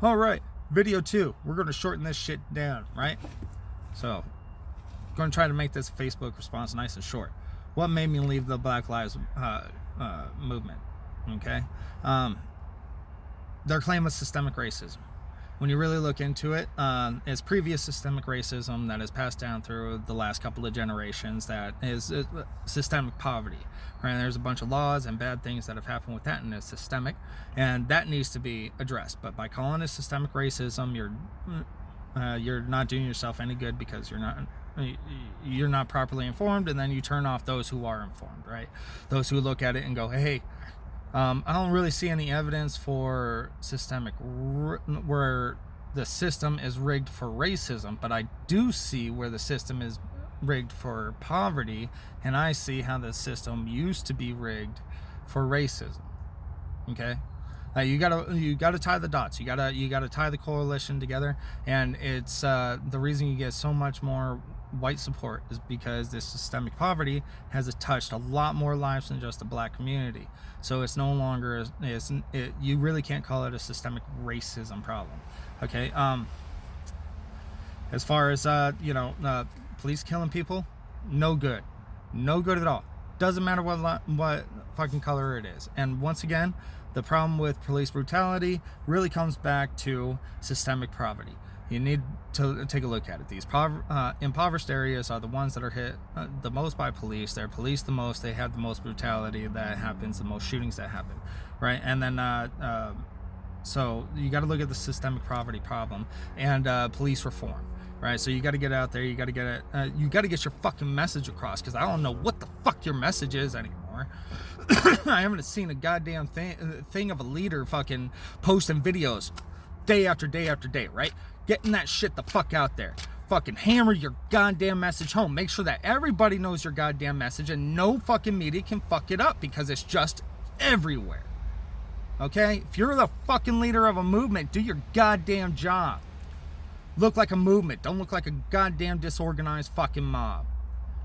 All right, video 2. We're going to shorten this shit down, right? So, going to try to make this Facebook response nice and short. What made me leave the Black Lives movement? Okay, their claim of systemic racism. When you really look into it, it's previous systemic racism that is passed down through the last couple of generations that is systemic poverty. Right? There's a bunch of laws and bad things that have happened with that, and it's systemic, and that needs to be addressed. But by calling it systemic racism, you're not doing yourself any good, because you're not properly informed, and then you turn off those who are informed, right? Those who look at it and go, hey, I don't really see any evidence for systemic where the system is rigged for racism, but I do see where the system is rigged for poverty, and I see how the system used to be rigged for racism. Okay, you gotta tie the dots. You gotta tie the coalition together, and it's the reason you get so much more white support is because this systemic poverty has touched a lot more lives than just the black community. So it's no longer you really can't call it a systemic racism problem. Okay, as far as police killing people, no good at all. Doesn't matter what fucking color it is. And once again, the problem with police brutality really comes back to systemic poverty. You need to take a look at it. These impoverished areas are the ones that are hit the most by police. They're policed the most. They have the most brutality that happens, the most shootings that happen, right? And then, so you got to look at the systemic poverty problem and police reform, right? So you got to get out there. You got to get it. You got to get your fucking message across, because I don't know what the fuck your message is anymore. I haven't seen a goddamn thing of a leader fucking posting videos day after day after day, right? Getting that shit the fuck out there. Fucking hammer your goddamn message home. Make sure that everybody knows your goddamn message, and no fucking media can fuck it up, because it's just everywhere. Okay? If you're the fucking leader of a movement, do your goddamn job. Look like a movement. Don't look like a goddamn disorganized fucking mob.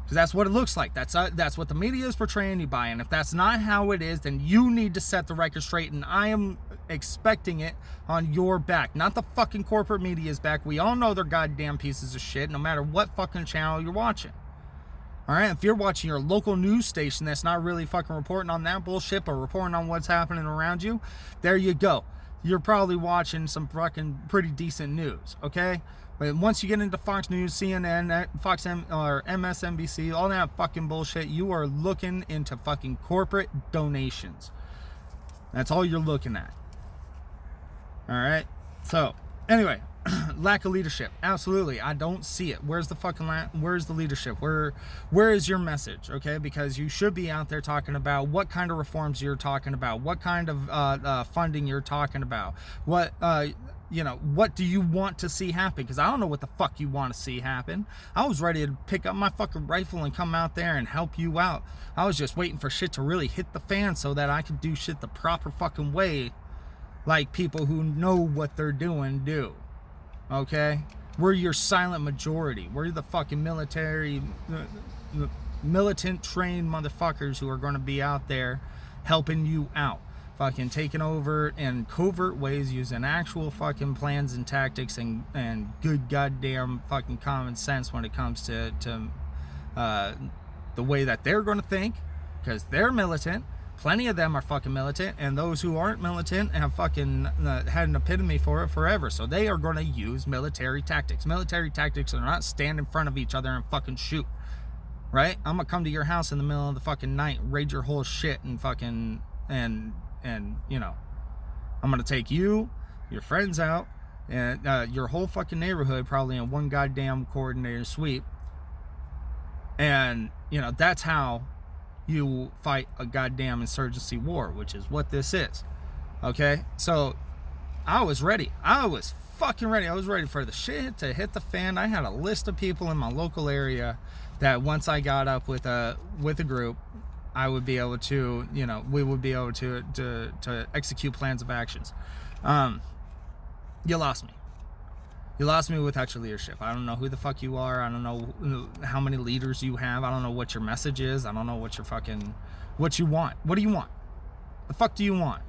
Because that's what it looks like. That's what the media is portraying you by. And if that's not how it is, then you need to set the record straight. And I am expecting it on your back. Not the fucking corporate media's back. We all know they're goddamn pieces of shit, no matter what fucking channel you're watching. Alright? If you're watching your local news station that's not really fucking reporting on that bullshit, but reporting on what's happening around you, there you go. You're probably watching some fucking pretty decent news. Okay? But once you get into Fox News, CNN, or MSNBC, all that fucking bullshit, you are looking into fucking corporate donations. That's all you're looking at. Alright? So, anyway, lack of leadership. Absolutely. I don't see it. Where's the leadership? Where is your message? Okay? Because you should be out there talking about what kind of reforms you're talking about, what kind of funding you're talking about, what do you want to see happen? Because I don't know what the fuck you want to see happen. I was ready to pick up my fucking rifle and come out there and help you out. I was just waiting for shit to really hit the fan so that I could do shit the proper fucking way, like people who know what they're doing do. Okay? We're your silent majority. We're the fucking militant trained motherfuckers who are going to be out there helping you out. Fucking taking over in covert ways, using actual fucking plans and tactics and good goddamn fucking common sense when it comes to the way that they're going to think, because they're militant. Plenty of them are fucking militant, and those who aren't militant have fucking had an epitome for it forever. So they are going to use military tactics. Military tactics are not stand in front of each other and fucking shoot, right? I'm gonna come to your house in the middle of the fucking night, raid your whole shit, and fucking and I'm gonna take you, your friends out, and your whole fucking neighborhood probably in one goddamn coordinated sweep. And that's how you fight a goddamn insurgency war, which is what this is. Okay? So I was ready. I was fucking ready. I was ready for the shit to hit the fan. I had a list of people in my local area that once I got up with a group, I would be able to, we would be able to execute plans of actions. You lost me. You lost me without your leadership. I don't know who the fuck you are. I don't know how many leaders you have. I don't know what your message is. I don't know what you want. What do you want? The fuck do you want?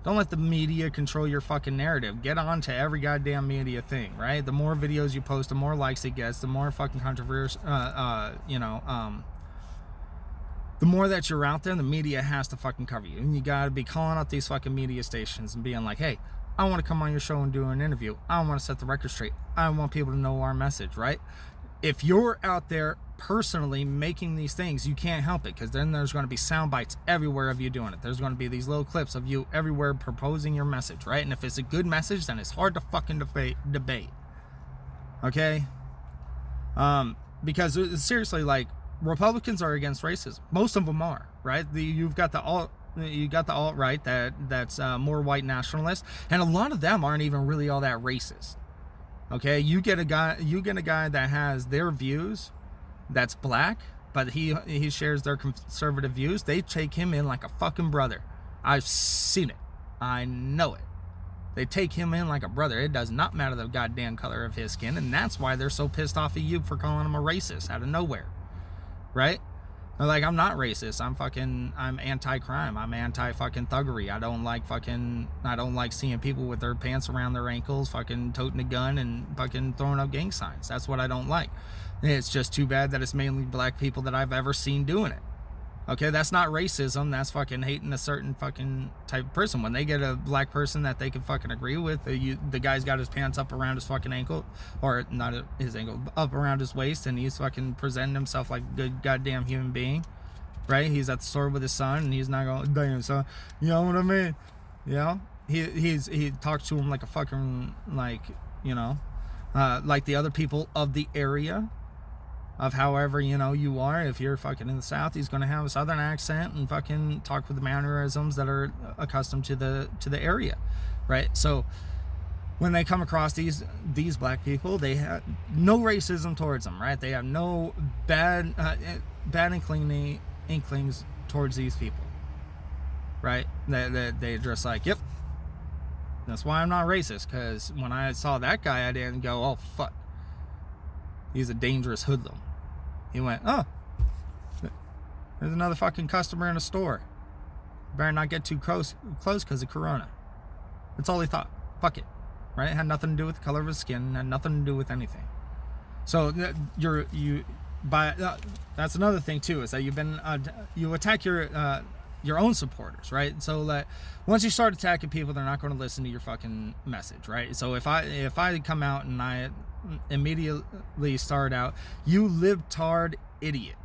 Don't let the media control your fucking narrative. Get on to every goddamn media thing, right? The more videos you post, the more likes it gets, the more fucking controversy, the more that you're out there, the media has to fucking cover you. And you gotta be calling out these fucking media stations and being like, hey, I want to come on your show and do an interview. I want to set the record straight. I want people to know our message, right? If you're out there personally making these things, you can't help it, because then there's going to be sound bites everywhere of you doing it. There's going to be these little clips of you everywhere proposing your message, right? And if it's a good message, then it's hard to fucking debate. Okay? Because seriously, like, Republicans are against racism. Most of them are, right? You got the alt-right that's more white nationalist, and a lot of them aren't even really all that racist. Okay, you get a guy that has their views, that's black, but he shares their conservative views. They take him in like a fucking brother. I've seen it. I know it. They take him in like a brother. It does not matter the goddamn color of his skin, and that's why they're so pissed off at you for calling him a racist out of nowhere. Right? They're like, I'm not racist. I'm anti-crime. I'm anti-fucking thuggery. I don't like seeing people with their pants around their ankles, fucking toting a gun and fucking throwing up gang signs. That's what I don't like. And it's just too bad that it's mainly black people that I've ever seen doing it. Okay, that's not racism. That's fucking hating a certain fucking type of person. When they get a black person that they can fucking agree with, the guy's got his pants up around his fucking ankle, or not his ankle, up around his waist, and he's fucking presenting himself like a good goddamn human being, right? He's at the store with his son, and he's not going, damn son, you know what I mean? You know, he talks to him like a fucking, like, you know, like the other people of the area. Of however, you know, you are. If you're fucking in the South, he's going to have a Southern accent and fucking talk with the mannerisms that are accustomed to the area, right? So when they come across these black people, they have no racism towards them, right? They have no bad inklings towards these people, right? They're just like, yep, that's why I'm not racist, because when I saw that guy, I didn't go, oh fuck, he's a dangerous hoodlum. He went, oh, there's another fucking customer in a store. Better not get too close because of Corona. That's all he thought. Fuck it, right? It had nothing to do with the color of his skin. Had nothing to do with anything. So that's another thing too, is that you attack your own supporters, right? So that once you start attacking people, they're not going to listen to your fucking message, right? So if I come out and I immediately start out, you libtard idiot,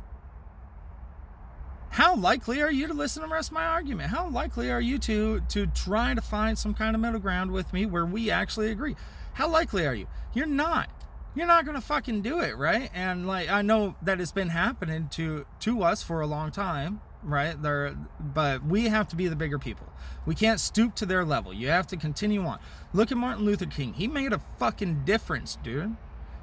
how likely are you to listen to the rest of my argument? How likely are you to try to find some kind of middle ground with me where we actually agree? How likely are you? You're not going to fucking do it, right? And like, I know that it's been happening to us for a long time, right? But we have to be the bigger people. We can't stoop to their level. You have to continue on. Look at Martin Luther King. He made a fucking difference, dude.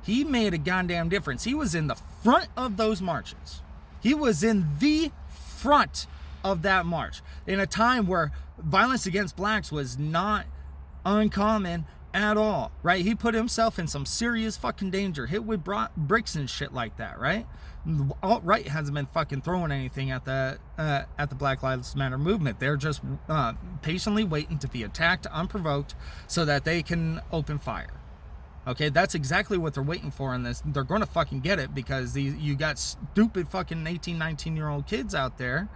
He made a goddamn difference. He was in the front of those marches. He was in the front of that march in a time where violence against blacks was not uncommon at all, right? He put himself in some serious fucking danger, hit with bricks and shit like that, right? The alt-right hasn't been fucking throwing anything at the Black Lives Matter movement. They're just patiently waiting to be attacked unprovoked so that they can open fire. Okay, that's exactly what they're waiting for in this. They're going to fucking get it, because you got stupid fucking 18, 19-year-old kids out there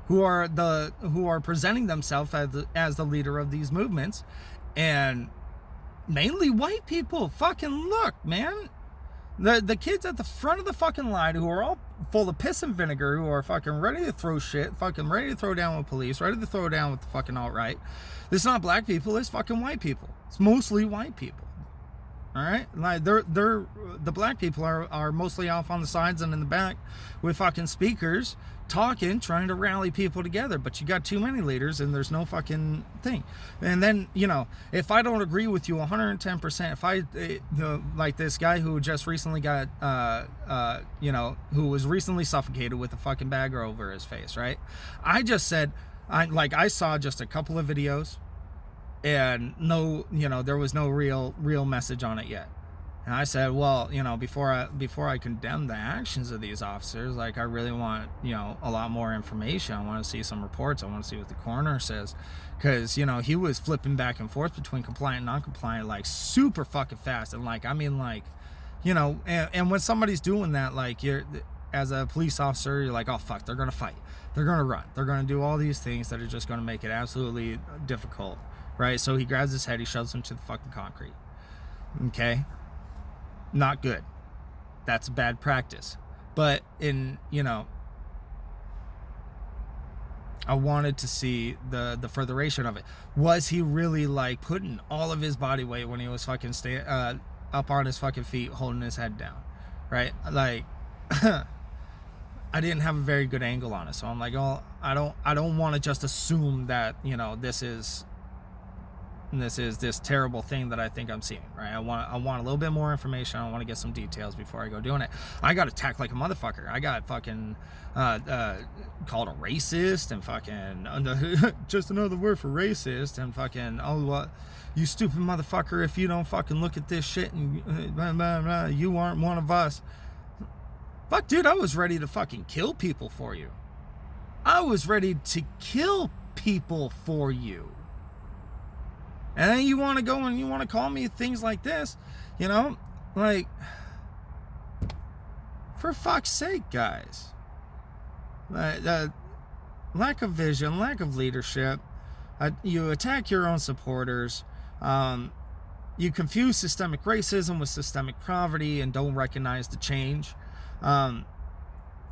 who are presenting themselves as the leader of these movements, and mainly white people. Fucking look, man. The kids at the front of the fucking line who are all full of piss and vinegar, who are fucking ready to throw shit, fucking ready to throw down with police, ready to throw down with the fucking alt-right. It's not black people, it's fucking white people. It's mostly white people. All right, like the black people are mostly off on the sides and in the back with fucking speakers talking, trying to rally people together. But you got too many leaders, and there's no fucking thing. And then, you know, if I don't agree with you 110%, if I like this guy who just recently got who was recently suffocated with a fucking bag over his face, right? I just said, I saw just a couple of videos, and no, there was no real message on it yet. And I said, well, you know, before I condemn the actions of these officers, like, I really want, you know, a lot more information. I want to see some reports. I want to see what the coroner says. Because, you know, he was flipping back and forth between compliant and non-compliant, like, super fucking fast. And, like, I mean, like, you know, and when somebody's doing that, like, you're, as a police officer, you're like, oh, fuck, they're going to fight. They're going to run. They're going to do all these things that are just going to make it absolutely difficult, right? So he grabs his head, he shoves him to the fucking concrete. Okay? Not good. That's a bad practice. But in, you know, I wanted to see the furtheration of it. Was he really, like, putting all of his body weight when he was fucking up on his fucking feet, holding his head down, right? Like, I didn't have a very good angle on it, so I'm like, oh, I don't want to just assume that, you know, this is this terrible thing that I think I'm seeing, right? I want a little bit more information. I want to get some details before I go doing it. I got attacked like a motherfucker. I got fucking called a racist and fucking just another word for racist and fucking, oh, what, you stupid motherfucker, if you don't fucking look at this shit and blah, blah, blah, you aren't one of us. Fuck, dude, I was ready to fucking kill people for you. I was ready to kill people for you. And then you want to go and you want to call me things like this, you know? Like, for fuck's sake, guys. Lack of vision, lack of leadership. You attack your own supporters. You confuse systemic racism with systemic poverty and don't recognize the change. You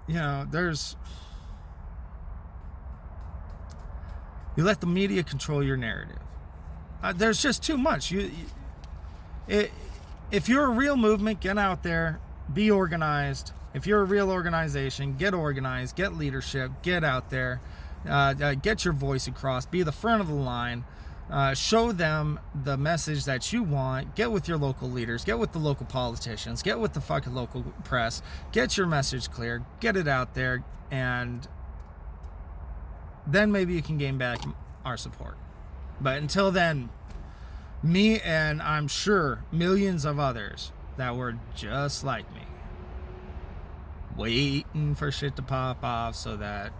know, you let the media control your narrative. There's just too much. If you're a real movement, get out there, be organized. If you're a real organization, get organized, get leadership, get out there, get your voice across, be the front of the line, show them the message that you want, get with your local leaders, get with the local politicians, get with the fucking local press, get your message clear, get it out there, and then maybe you can gain back our support. But until then, me and I'm sure millions of others that were just like me, waiting for shit to pop off so that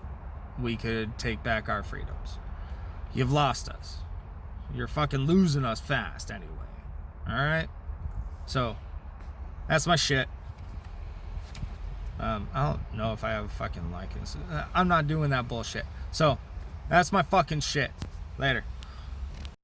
we could take back our freedoms. You've lost us. You're fucking losing us fast anyway. Alright? So, that's my shit. I don't know if I have a fucking likeness. I'm not doing that bullshit. So, that's my fucking shit. Later.